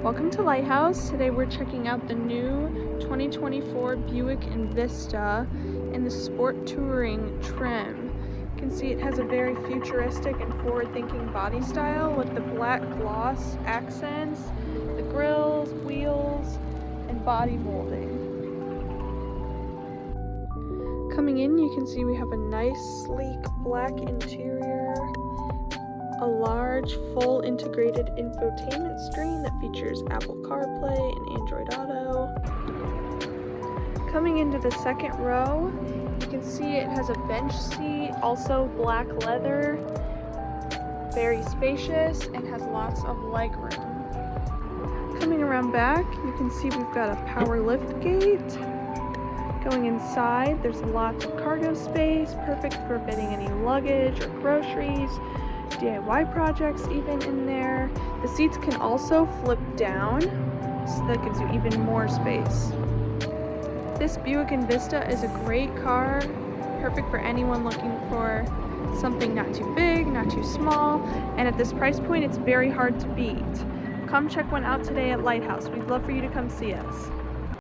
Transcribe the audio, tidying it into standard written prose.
Welcome to Lighthouse. Today we're checking out the new 2024 Buick Envista in the Sport Touring trim. You can see it has a very futuristic and forward-thinking body style with the black gloss accents, the grills, wheels, and body molding. Coming in, you can see we have a nice, sleek black interior, a large, full integrated infotainment screen that features Apple CarPlay and Android Auto. Coming into the second row, you can see it has a bench seat, also black leather, very spacious, and has lots of legroom. Coming around back, you can see we've got a power lift gate. Going inside, there's lots of cargo space, perfect for fitting any luggage or groceries, DIY projects even in there. The seats can also flip down, so that gives you even more space. This Buick Envista is a great car, perfect for anyone looking for something not too big, not too small, and at this price point, it's very hard to beat. Come check one out today at Lighthouse. We'd love for you to come see us.